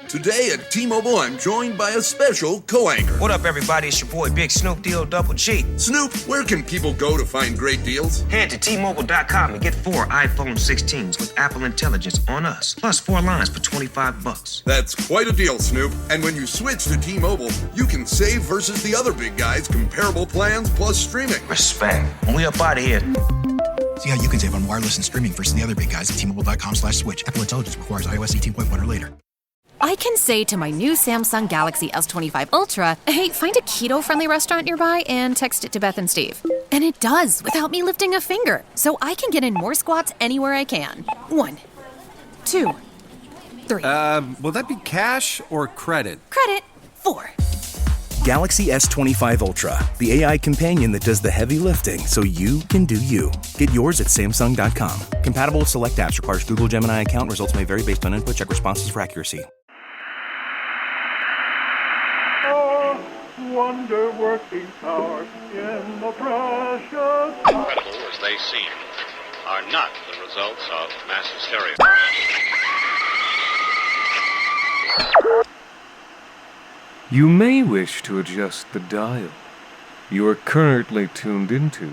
Today at T-Mobile, I'm joined by a special co-anchor. What up, everybody? It's your boy, Big Snoop Deal Double G. Snoop, where can people go to find great deals? Head to T-Mobile.com and get 4 iPhone 16s with Apple Intelligence on us, plus 4 lines for $25. That's quite a deal, Snoop. And when you switch to T-Mobile, you can save versus the other big guys, comparable plans plus streaming. Respect. We up out of here. See how you can save on wireless and streaming versus the other big guys at T-Mobile.com/switch. Apple Intelligence requires iOS 18.1 or later. I can say to my new Samsung Galaxy S25 Ultra, hey, find a keto-friendly restaurant nearby and text it to Beth and Steve. And it does, without me lifting a finger. So I can get in more squats anywhere I can. 1, 2, 3. Will that be cash or credit? Credit. 4. Galaxy S25 Ultra, the AI companion that does the heavy lifting so you can do you. Get yours at Samsung.com. Compatible with select apps. Requires Google Gemini account. Results may vary based on input. Check responses for accuracy. Wonder-working power in the precious... Incredible as they seem, are not the results of mass hysteria. You may wish to adjust the dial. You are currently tuned into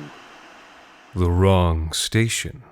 the wrong station.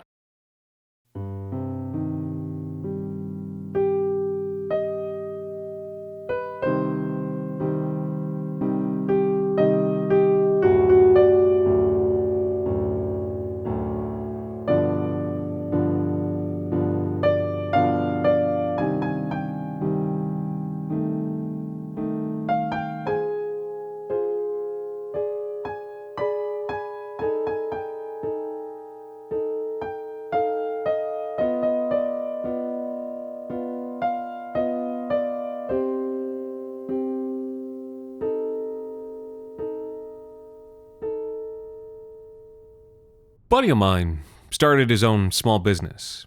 Buddy of mine started his own small business.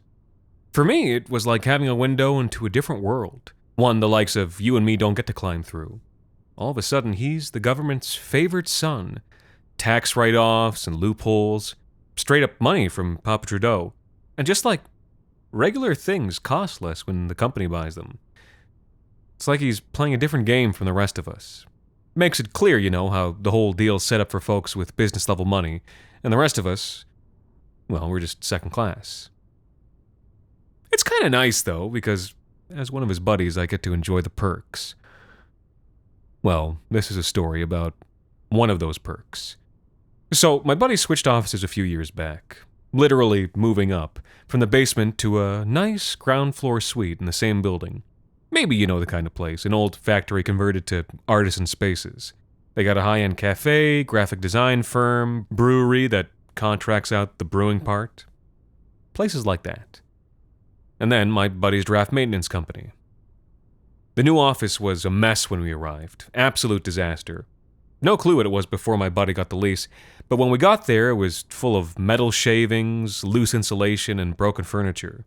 For me, it was like having a window into a different world, one the likes of you and me don't get to climb through. All of a sudden, he's the government's favorite son. Tax write-offs and loopholes, straight up money from Papa Trudeau. And just like regular things cost less when the company buys them. It's like he's playing a different game from the rest of us. Makes it clear, how the whole deal's set up for folks with business-level money, and the rest of us, well, we're just second class. It's kind of nice, though, because as one of his buddies, I get to enjoy the perks. Well, this is a story about one of those perks. So, my buddy switched offices a few years back, literally moving up from the basement to a nice ground floor suite in the same building. Maybe you know the kind of place, an old factory converted to artisan spaces. They got a high-end cafe, graphic design firm, brewery that contracts out the brewing part. Places like that. And then my buddy's draft maintenance company. The new office was a mess when we arrived. Absolute disaster. No clue what it was before my buddy got the lease, but when we got there, it was full of metal shavings, loose insulation, and broken furniture.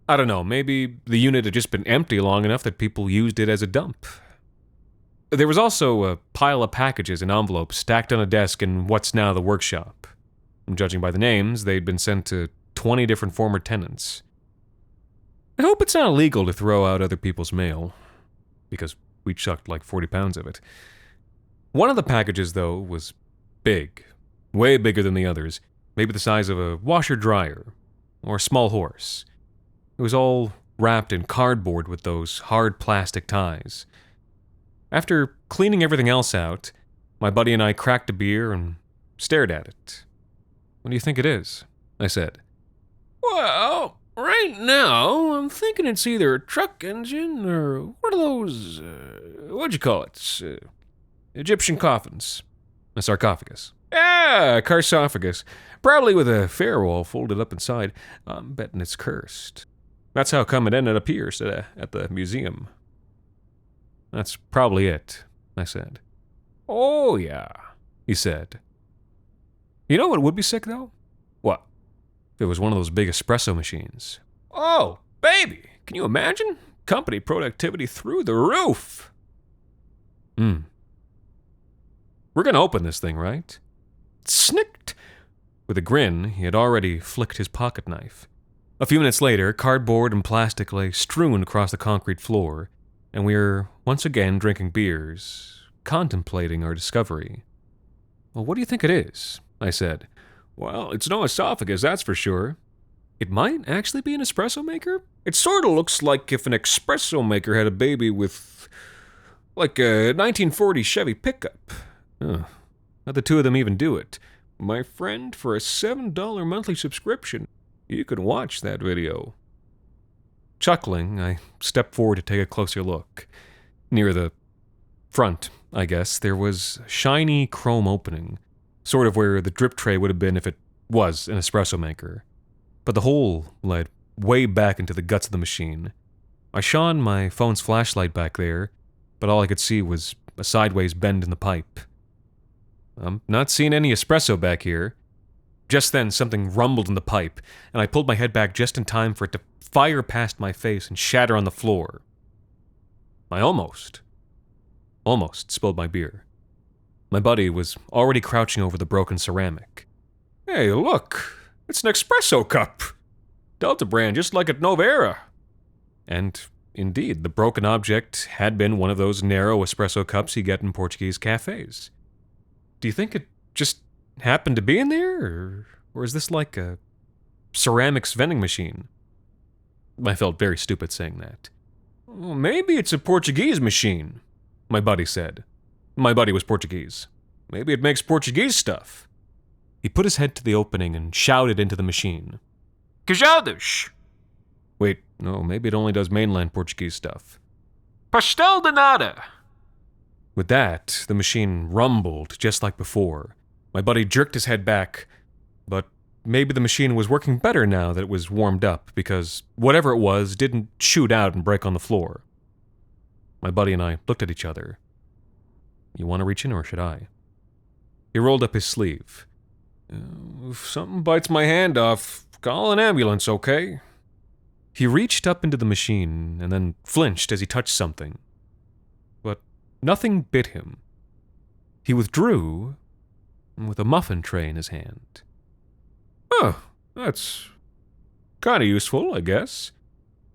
I don't know, maybe the unit had just been empty long enough that people used it as a dump. There was also a pile of packages and envelopes stacked on a desk in what's now the workshop. Judging by the names, they'd been sent to 20 different former tenants. I hope it's not illegal to throw out other people's mail, because we chucked like 40 pounds of it. One of the packages, though, was big. Way bigger than the others. Maybe the size of a washer-dryer, or a small horse. It was all wrapped in cardboard with those hard plastic ties. After cleaning everything else out, my buddy and I cracked a beer and stared at it. What do you think it is? I said. Well, right now, I'm thinking it's either a truck engine or what are those, what'd you call it? Egyptian coffins. A sarcophagus. Yeah, a carsophagus. Probably with a farewell folded up inside. I'm betting it's cursed. That's how come it ended up here at the museum. That's probably it, I said. Oh, yeah, he said. You know what would be sick, though? What? If it was one of those big espresso machines. Oh, baby, can you imagine? Company productivity through the roof. We're gonna open this thing, right? Snicked. With a grin, he had already flicked his pocket knife. A few minutes later, cardboard and plastic lay strewn across the concrete floor. and we were once again drinking beers, contemplating our discovery. Well, what do you think it is? I said. Well, it's no esophagus, that's for sure. It might actually be an espresso maker? It sort of looks like if an espresso maker had a baby with, like a 1940 Chevy pickup. How'd the two of them even do it? My friend, for a $7 monthly subscription, you could watch that video. Chuckling, I stepped forward to take a closer look. Near the front, I guess, there was a shiny chrome opening, sort of where the drip tray would have been if it was an espresso maker. But the hole led way back into the guts of the machine. I shone my phone's flashlight back there, but all I could see was a sideways bend in the pipe. I'm not seeing any espresso back here. Just then, something rumbled in the pipe, and I pulled my head back just in time for it to fire past my face and shatter on the floor. I almost spilled my beer. My buddy was already crouching over the broken ceramic. Hey, look! It's an espresso cup! Delta brand, just like at Novera. And indeed, the broken object had been one of those narrow espresso cups you get in Portuguese cafes. Do you think it just happened to be in there, or is this like a ceramics vending machine? I felt very stupid saying that. Well, maybe it's a Portuguese machine, my buddy said. My buddy was Portuguese. Maybe it makes Portuguese stuff. He put his head to the opening and shouted into the machine. Cajadas! Wait, no, maybe it only does mainland Portuguese stuff. Pastel de nada! With that, the machine rumbled just like before. My buddy jerked his head back, but maybe the machine was working better now that it was warmed up, because whatever it was didn't shoot out and break on the floor. My buddy and I looked at each other. You want to reach in, or should I? He rolled up his sleeve. If something bites my hand off, call an ambulance, okay? He reached up into the machine and then flinched as he touched something. But nothing bit him. He withdrew with a muffin tray in his hand. Oh, that's kind of useful, I guess.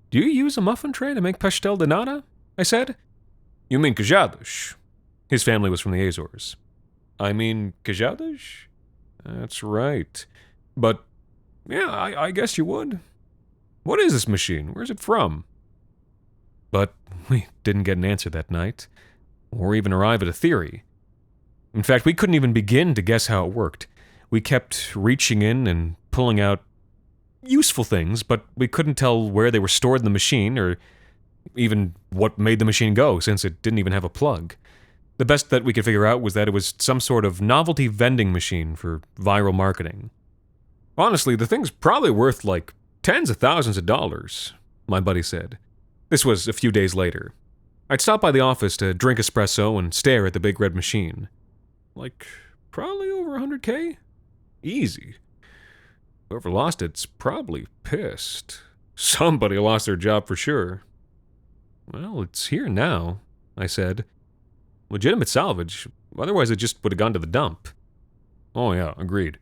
Do you use a muffin tray to make pastel de nata? I said. You mean cajadas? His family was from the Azores. I mean cajadas? That's right. But, yeah, I guess you would. What is this machine? Where's it from? But we didn't get an answer that night, or even arrive at a theory. In fact, we couldn't even begin to guess how it worked. We kept reaching in and pulling out useful things, but we couldn't tell where they were stored in the machine, or even what made the machine go, since it didn't even have a plug. The best that we could figure out was that it was some sort of novelty vending machine for viral marketing. Honestly, the thing's probably worth like tens of thousands of dollars, my buddy said. This was a few days later. I'd stop by the office to drink espresso and stare at the big red machine. Like, probably over $100K? Easy. Whoever lost it's probably pissed. Somebody lost their job for sure. Well, it's here now, I said. Legitimate salvage, otherwise it just would have gone to the dump. Oh yeah, agreed.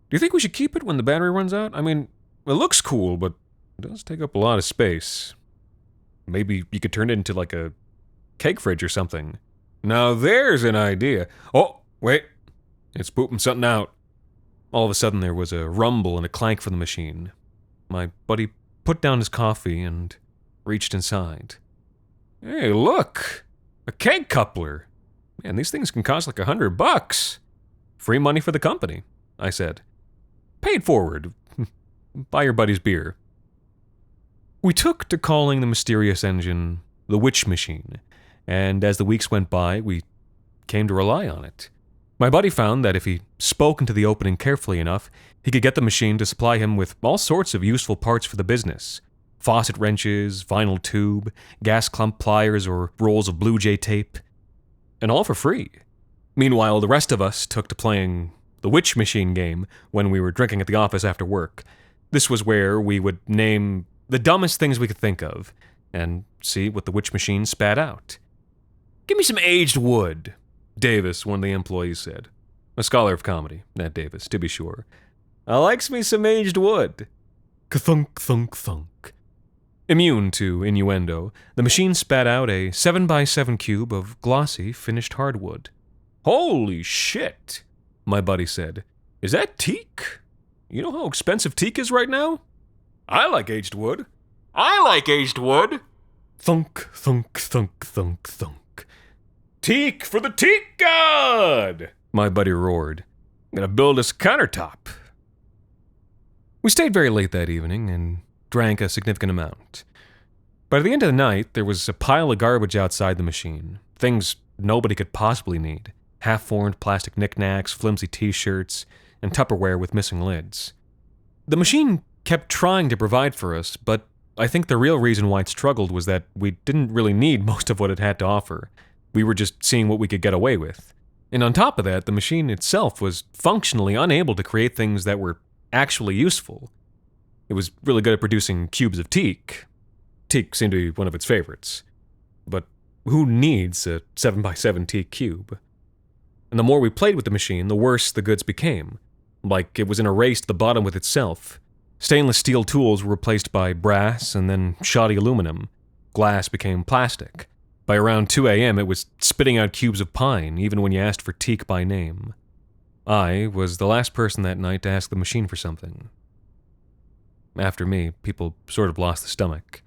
Do you think we should keep it when the battery runs out? I mean, it looks cool, but it does take up a lot of space. Maybe you could turn it into like a cake fridge or something. Now there's an idea. Oh, wait. It's pooping something out. All of a sudden there was a rumble and a clank from the machine. My buddy put down his coffee and reached inside. Hey, look! A keg coupler! Man, these things can cost like $100. Free money for the company, I said. Paid forward. Buy your buddy's beer. We took to calling the mysterious engine the Witch Machine, and as the weeks went by, we came to rely on it. My buddy found that if he spoke into the opening carefully enough, he could get the machine to supply him with all sorts of useful parts for the business. Faucet wrenches, vinyl tube, gas clump pliers, or rolls of Blue Jay tape. And all for free. Meanwhile, the rest of us took to playing the Witch Machine game when we were drinking at the office after work. This was where we would name the dumbest things we could think of, and see what the Witch Machine spat out. Give me some aged wood, Davis, one of the employees said. A scholar of comedy, Nat Davis, to be sure. I likes me some aged wood. Ka-thunk, thunk, thunk. Immune to innuendo, the machine spat out a 7x7 cube of glossy, finished hardwood. "Holy shit," my buddy said. "Is that teak? You know how expensive teak is right now? I like aged wood. I like aged wood." Thunk, thunk, thunk, thunk, thunk. "Teak for the teak god!" my buddy roared. "I'm gonna build us a countertop." We stayed very late that evening and drank a significant amount. By the end of the night, there was a pile of garbage outside the machine. Things nobody could possibly need. Half-formed plastic knickknacks, flimsy t-shirts, and Tupperware with missing lids. The machine kept trying to provide for us, but I think the real reason why it struggled was that we didn't really need most of what it had to offer. We were just seeing what we could get away with. And on top of that, the machine itself was functionally unable to create things that were actually useful. It was really good at producing cubes of teak. Teak seemed to be one of its favorites. But who needs a 7x7 teak cube? And the more we played with the machine, the worse the goods became. Like it was in a race to the bottom with itself. Stainless steel tools were replaced by brass and then shoddy aluminum. Glass became plastic. By around 2 a.m., it was spitting out cubes of pine, even when you asked for teak by name. I was the last person that night to ask the machine for something. After me, people sort of lost the stomach.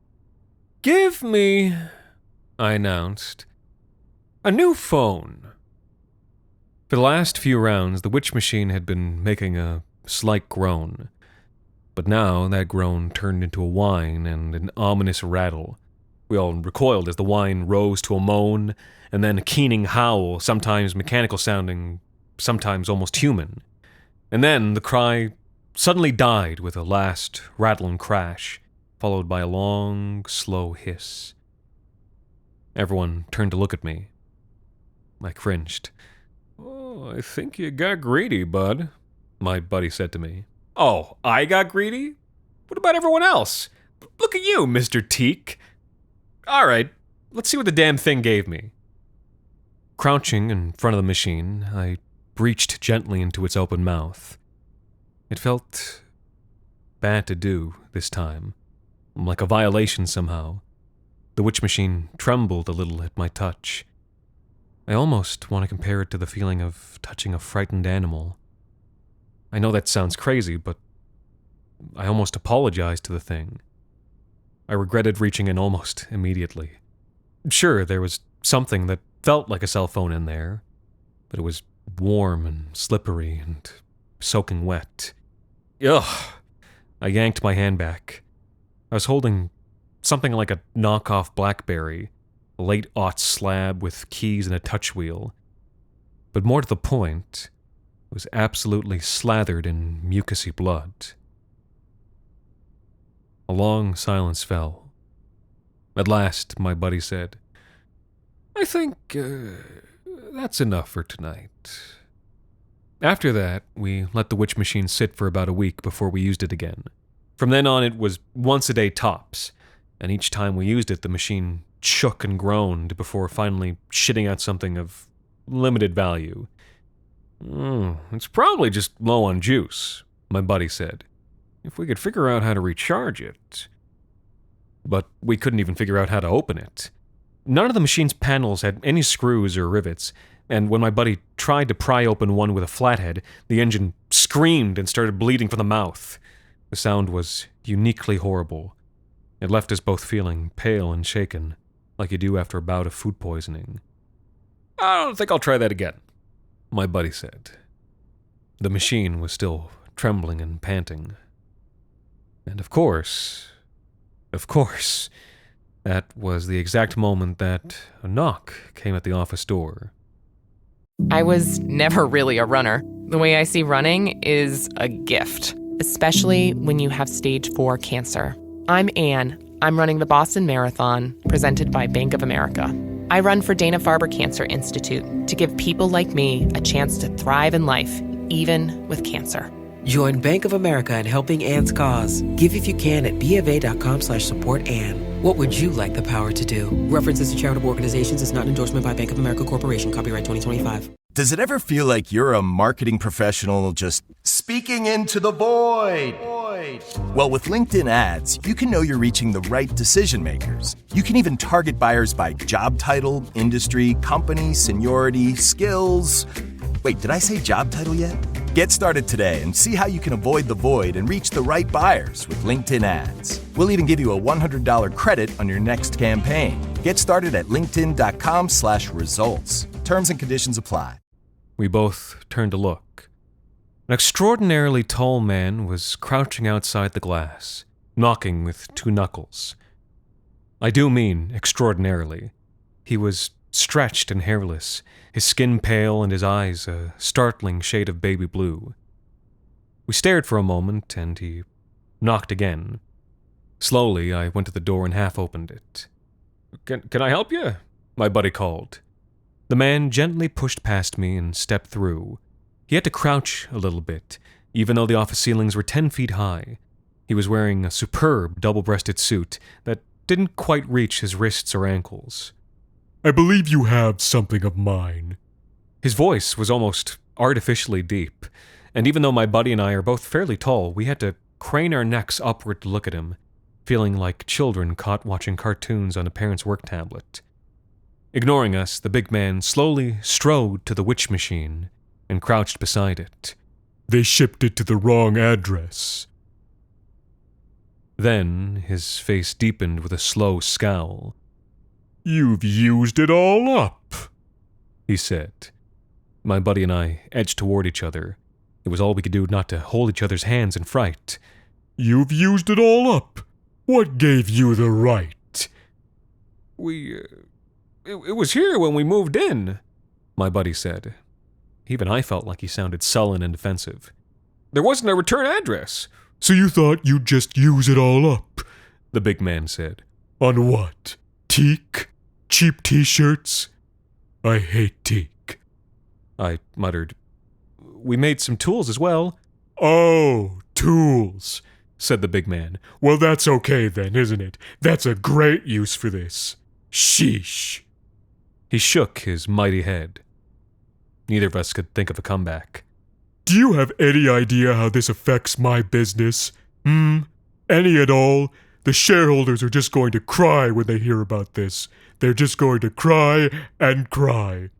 "Give me," I announced, "a new phone." For the last few rounds, the witch machine had been making a slight groan. But now that groan turned into a whine and an ominous rattle. We all recoiled as the whine rose to a moan, and then a keening howl, sometimes mechanical sounding, sometimes almost human. And then the cry suddenly died with a last rattle and crash, followed by a long, slow hiss. Everyone turned to look at me. I cringed. "Oh, I think you got greedy, bud," my buddy said to me. "Oh, I got greedy? What about everyone else? Look at you, Mr. Teak. All right, let's see what the damn thing gave me." Crouching in front of the machine, I reached gently into its open mouth. It felt bad to do this time, like a violation somehow. The witch machine trembled a little at my touch. I almost want to compare it to the feeling of touching a frightened animal. I know that sounds crazy, but I almost apologized to the thing. I regretted reaching in almost immediately. Sure, there was something that felt like a cell phone in there, but it was warm and slippery and soaking wet. Ugh! I yanked my hand back. I was holding something like a knockoff BlackBerry, a late-aughts slab with keys and a touch wheel. But more to the point, it was absolutely slathered in mucousy blood. A long silence fell. At last, my buddy said, "I think that's enough for tonight." After that, we let the witch machine sit for about a week before we used it again. From then on, it was once a day tops, and each time we used it, the machine shook and groaned before finally shitting out something of limited value. It's probably just low on juice," my buddy said. "If we could figure out how to recharge it." But we couldn't even figure out how to open it. None of the machine's panels had any screws or rivets, and when my buddy tried to pry open one with a flathead, the engine screamed and started bleeding from the mouth. The sound was uniquely horrible. It left us both feeling pale and shaken, like you do after a bout of food poisoning. "I don't think I'll try that again," my buddy said. The machine was still trembling and panting. And of course, that was the exact moment that a knock came at the office door. I was never really a runner. The way I see running is a gift, especially when you have stage 4 cancer. I'm Anne. I'm running the Boston Marathon, presented by Bank of America. I run for Dana-Farber Cancer Institute to give people like me a chance to thrive in life, even with cancer. Join Bank of America in helping Anne's cause. Give if you can at BofA.com/supportAnne. What would you like the power to do? References to charitable organizations is not an endorsement by Bank of America Corporation. Copyright 2025. Does it ever feel like you're a marketing professional just speaking into the void? void. Well, with LinkedIn ads, you can know you're reaching the right decision makers. You can even target buyers by job title, industry, company, seniority, skills. Wait, did I say job title yet? Get started today and see how you can avoid the void and reach the right buyers with LinkedIn ads. We'll even give you a $100 credit on your next campaign. Get started at linkedin.com/results. Terms and conditions apply. We both turned to look. An extraordinarily tall man was crouching outside the glass, knocking with 2 knuckles. I do mean extraordinarily. He was stretched and hairless, his skin pale and his eyes a startling shade of baby blue. We stared for a moment, and he knocked again. Slowly, I went to the door and half opened it. Can I help you? My buddy called. The man gently pushed past me and stepped through. He had to crouch a little bit, even though the office ceilings were 10 feet high. He was wearing a superb double-breasted suit that didn't quite reach his wrists or ankles. I believe you have something of mine. His voice was almost artificially deep, and even though my buddy and I are both fairly tall, we had to crane our necks upward to look at him, feeling like children caught watching cartoons on a parent's work tablet. Ignoring us, the big man slowly strode to the witch machine and crouched beside it. They shipped it to the wrong address. Then his face deepened with a slow scowl. You've used it all up, he said. My buddy and I edged toward each other. It was all we could do not to hold each other's hands in fright. You've used it all up. What gave you the right? It was here when we moved in, my buddy said. Even I felt like he sounded sullen and defensive. There wasn't a return address. So you thought you'd just use it all up, the big man said. On what? Teak? Cheap t-shirts? I hate teak. I muttered. We made some tools as well. Oh, tools, said the big man. Well, that's okay then, isn't it? That's a great use for this. Sheesh. He shook his mighty head. Neither of us could think of a comeback. Do you have any idea how this affects my business? Any at all? The shareholders are just going to cry when they hear about this. They're just going to cry and cry.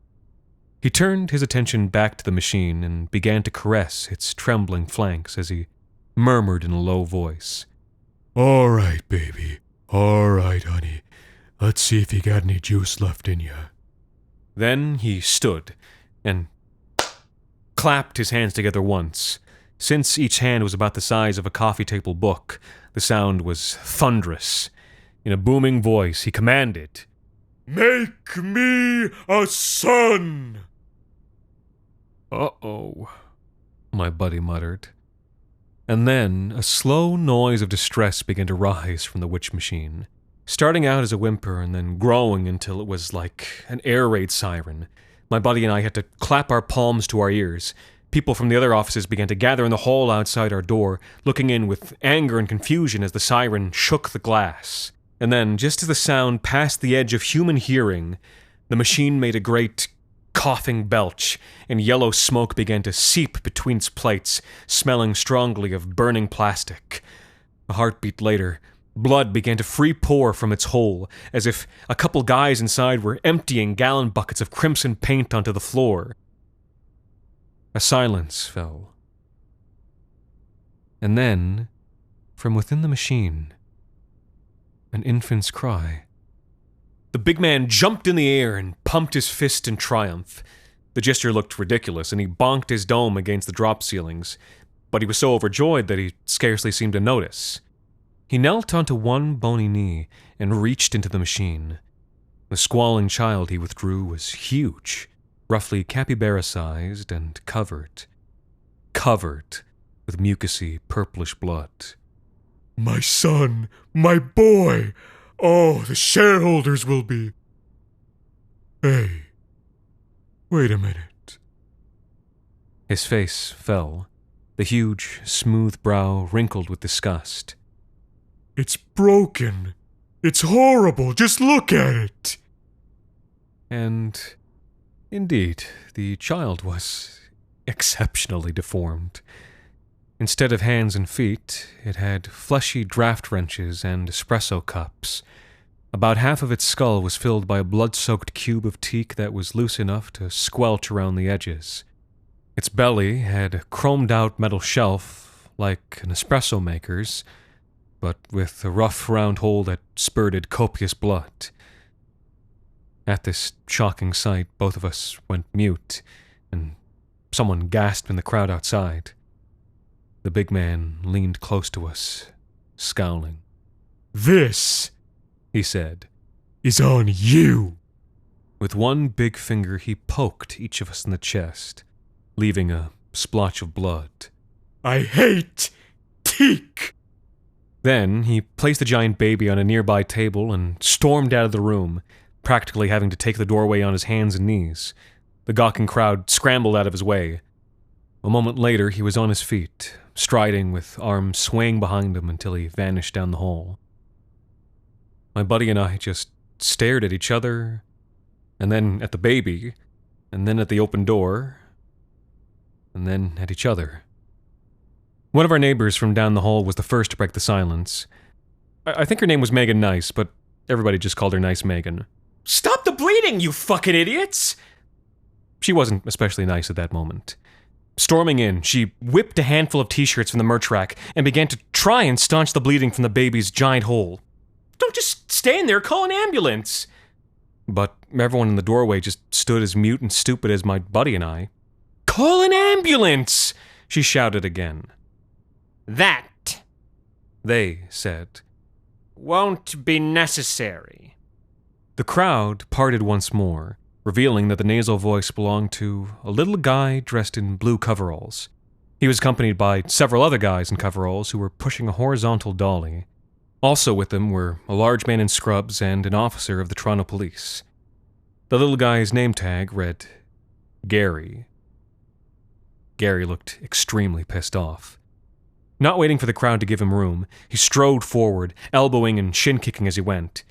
He turned his attention back to the machine and began to caress its trembling flanks as he murmured in a low voice. All right, baby. All right, honey. Let's see if you got any juice left in you. Then he stood and clapped his hands together once. Since each hand was about the size of a coffee table book, the sound was thunderous. In a booming voice, he commanded, Make me a son! Uh-oh, my buddy muttered. And then a slow noise of distress began to rise from the witch machine, starting out as a whimper and then growing until it was like an air raid siren. My buddy and I had to clap our palms to our ears. People from the other offices began to gather in the hall outside our door, looking in with anger and confusion as the siren shook the glass. And then, just as the sound passed the edge of human hearing, the machine made a great coughing belch, and yellow smoke began to seep between its plates, smelling strongly of burning plastic. A heartbeat later, blood began to free pour from its hole, as if a couple guys inside were emptying gallon buckets of crimson paint onto the floor. A silence fell. And then, from within the machine, an infant's cry. The big man jumped in the air and pumped his fist in triumph. The gesture looked ridiculous, and he bonked his dome against the drop ceilings, but he was so overjoyed that he scarcely seemed to notice. He knelt onto one bony knee and reached into the machine. The squalling child he withdrew was huge, roughly capybara-sized and covered with mucousy, purplish blood. My son, my boy! Oh, the shareholders will be... Hey, wait a minute. His face fell, the huge, smooth brow wrinkled with disgust. It's broken. It's horrible. Just look at it. And, indeed, the child was exceptionally deformed. Instead of hands and feet, it had fleshy draft wrenches and espresso cups. About half of its skull was filled by a blood-soaked cube of teak that was loose enough to squelch around the edges. Its belly had a chromed-out metal shelf, like an espresso maker's, but with a rough round hole that spurted copious blood. At this shocking sight, both of us went mute, and someone gasped in the crowd outside. The big man leaned close to us, scowling. "This," he said, "is on you." With one big finger, he poked each of us in the chest, leaving a splotch of blood. "I hate teak." Then he placed the giant baby on a nearby table and stormed out of the room, practically having to take the doorway on his hands and knees. The gawking crowd scrambled out of his way. A moment later, he was on his feet, striding with arms swaying behind him until he vanished down the hall. My buddy and I just stared at each other, and then at the baby, and then at the open door, and then at each other. One of our neighbors from down the hall was the first to break the silence. I think her name was Megan Nice, but everybody just called her Nice Megan. "Stop the bleeding, you fucking idiots!" She wasn't especially nice at that moment. Storming in, she whipped a handful of t-shirts from the merch rack and began to try and staunch the bleeding from the baby's giant hole. "Don't just stand there, call an ambulance!" But everyone in the doorway just stood as mute and stupid as my buddy and I. "Call an ambulance!" she shouted again. "That," they said, "won't be necessary." The crowd parted once more, revealing that the nasal voice belonged to a little guy dressed in blue coveralls. He was accompanied by several other guys in coveralls who were pushing a horizontal dolly. Also with them were a large man in scrubs and an officer of the Toronto Police. The little guy's name tag read Gary. Gary looked extremely pissed off. Not waiting for the crowd to give him room, he strode forward, elbowing and shin-kicking as he went.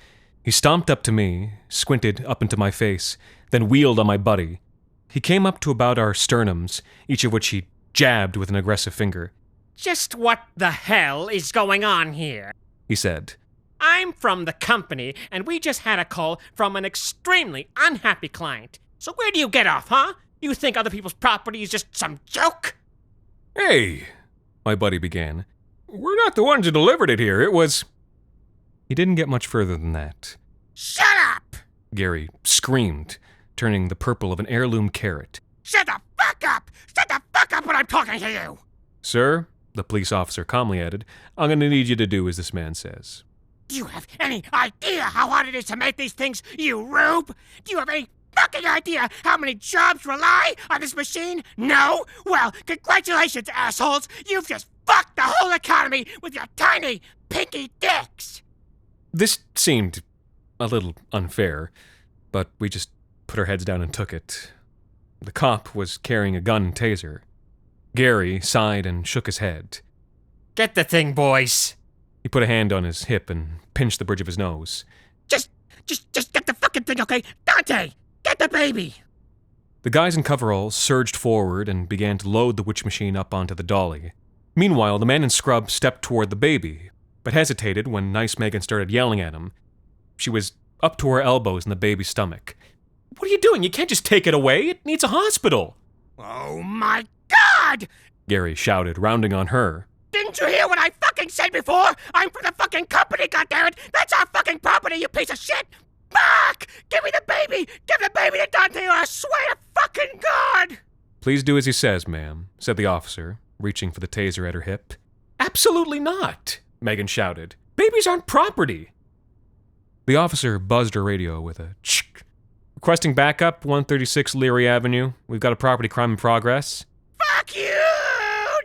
He stomped up to me, squinted up into my face, then wheeled on my buddy. He came up to about our sternums, each of which he jabbed with an aggressive finger. "Just what the hell is going on here?" he said. "I'm from the company, and we just had a call from an extremely unhappy client. So where do you get off, huh? You think other people's property is just some joke?" "Hey," my buddy began. "We're not the ones who delivered it here. It was..." He didn't get much further than that. "Shut up!" Gary screamed, turning the purple of an heirloom carrot. "Shut the fuck up! Shut the fuck up when I'm talking to you!" "Sir," the police officer calmly added, "I'm going to need you to do as this man says." "Do you have any idea how hard it is to make these things, you rube? Do you have any fucking idea how many jobs rely on this machine? No? Well, congratulations, assholes! You've just fucked the whole economy with your tiny, pinky dicks!" This seemed a little unfair, but we just put our heads down and took it. The cop was carrying a gun and taser. Gary sighed and shook his head. "Get the thing, boys." He put a hand on his hip and pinched the bridge of his nose. Just get the fucking thing, okay? Dante, get the baby! The guys in coveralls surged forward and began to load the witch machine up onto the dolly. Meanwhile, the man in scrub stepped toward the baby, but hesitated when Nice Megan started yelling at him. She was up to her elbows in the baby's stomach. "What are you doing? You can't just take it away. It needs a hospital." "Oh my God!" Gary shouted, rounding on her. "Didn't you hear what I fucking said before? I'm from the fucking company, goddammit! That's our fucking property, you piece of shit! Fuck! Give me the baby! Give the baby to Dante, or I swear to fucking God!" "Please do as he says, ma'am," said the officer, reaching for the taser at her hip. "Absolutely not!" Megan shouted. "Babies aren't property!" The officer buzzed her radio with a tsk. "Requesting backup, 136 Leary Avenue. We've got a property crime in progress." "Fuck you!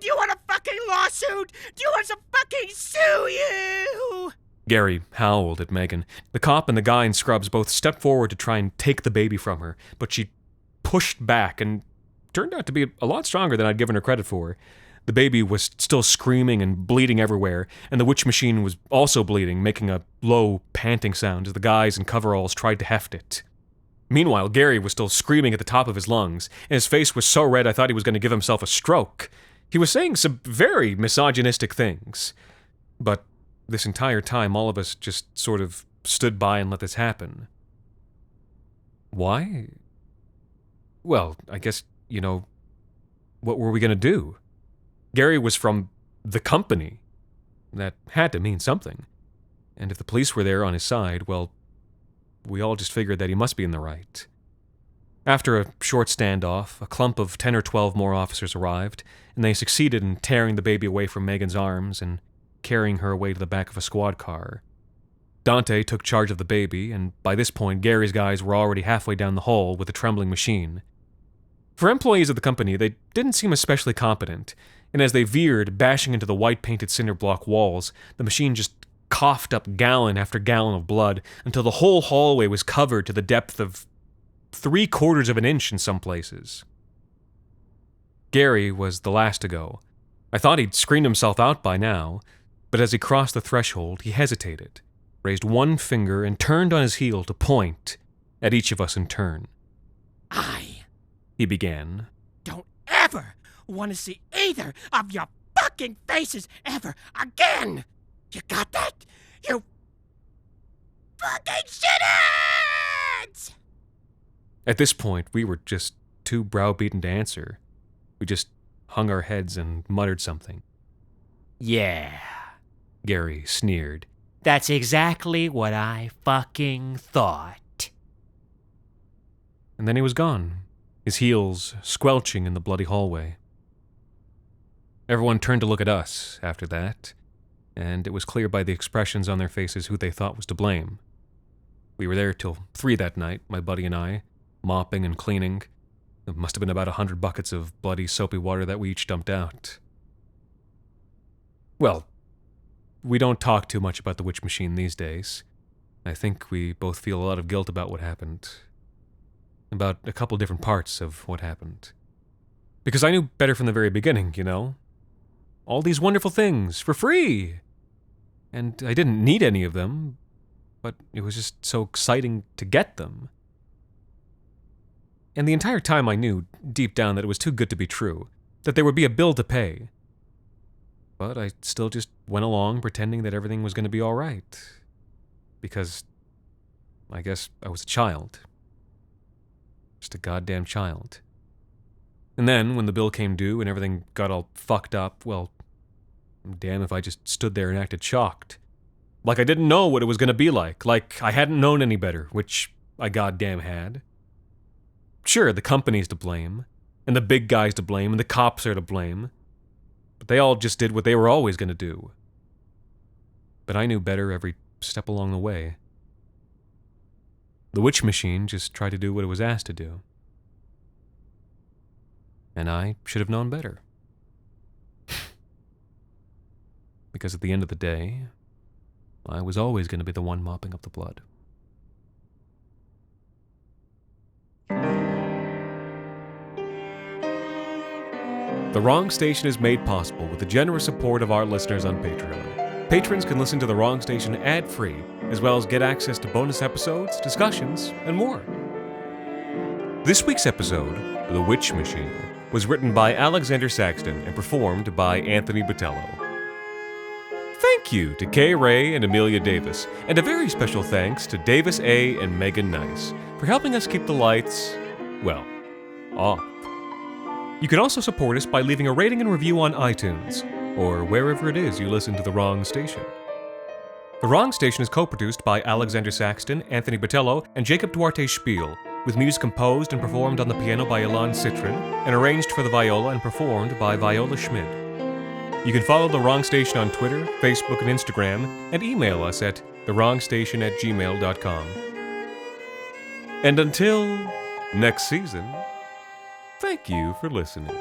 Do you want a fucking lawsuit? Do you want us to fucking sue you?" Gary howled at Megan. The cop and the guy in scrubs both stepped forward to try and take the baby from her, but she pushed back and turned out to be a lot stronger than I'd given her credit for. The baby was still screaming and bleeding everywhere, and the witch machine was also bleeding, making a low, panting sound as the guys in coveralls tried to heft it. Meanwhile, Gary was still screaming at the top of his lungs, and his face was so red I thought he was going to give himself a stroke. He was saying some very misogynistic things. But this entire time, all of us just sort of stood by and let this happen. Why? Well, I guess, what were we going to do? Gary was from the company. That had to mean something. And if the police were there on his side, well, we all just figured that he must be in the right. After a short standoff, a clump of 10 or 12 more officers arrived, and they succeeded in tearing the baby away from Megan's arms and carrying her away to the back of a squad car. Dante took charge of the baby, and by this point, Gary's guys were already halfway down the hall with a trembling machine. For employees of the company, they didn't seem especially competent, and as they veered, bashing into the white-painted cinder block walls, the machine just coughed up gallon after gallon of blood until the whole hallway was covered to the depth of 3/4 of an inch in some places. Gary was the last to go. I thought he'd screamed himself out by now, but as he crossed the threshold, he hesitated, raised one finger, and turned on his heel to point at each of us in turn. He began. Don't ever want to see either of your fucking faces ever again! You got that? You fucking shitheads! At this point, we were just too browbeaten to answer. We just hung our heads and muttered something. Yeah, Gary sneered. That's exactly what I fucking thought. And then he was gone, his heels squelching in the bloody hallway. Everyone turned to look at us after that, and it was clear by the expressions on their faces who they thought was to blame. We were there till 3 that night, my buddy and I, mopping and cleaning. It must have been about 100 buckets of bloody soapy water that we each dumped out. Well, we don't talk too much about the witch machine these days. I think we both feel a lot of guilt about what happened. About a couple different parts of what happened. Because I knew better from the very beginning, All these wonderful things, for free! And I didn't need any of them, but it was just so exciting to get them. And the entire time I knew, deep down, that it was too good to be true, that there would be a bill to pay. But I still just went along pretending that everything was going to be all right. Because I guess I was a child. Just a goddamn child. And then, when the bill came due and everything got all fucked up, well, damn if I just stood there and acted shocked. Like I didn't know what it was going to be like I hadn't known any better, which I goddamn had. Sure, the company's to blame, and the big guy's to blame, and the cops are to blame, but they all just did what they were always going to do. But I knew better every step along the way. The witch machine just tried to do what it was asked to do. And I should have known better. Because at the end of the day, I was always going to be the one mopping up the blood. The Wrong Station is made possible with the generous support of our listeners on Patreon. Patrons can listen to The Wrong Station ad-free, as well as get access to bonus episodes, discussions, and more. This week's episode, The Witch Machine, was written by Alexander Saxton and performed by Anthony Botello. Thank you to Kay Ray and Amelia Davis, and a very special thanks to Davis A. and Megan Nice for helping us keep the lights, well, off. You can also support us by leaving a rating and review on iTunes, or wherever it is you listen to The Wrong Station. The Wrong Station is co-produced by Alexander Saxton, Anthony Botello, and Jacob Duarte Spiel, with music composed and performed on the piano by Ilan Citrin, and arranged for the viola and performed by Viola Schmid. You can follow The Wrong Station on Twitter, Facebook, and Instagram, and email us at thewrongstation@gmail.com. And until next season, thank you for listening.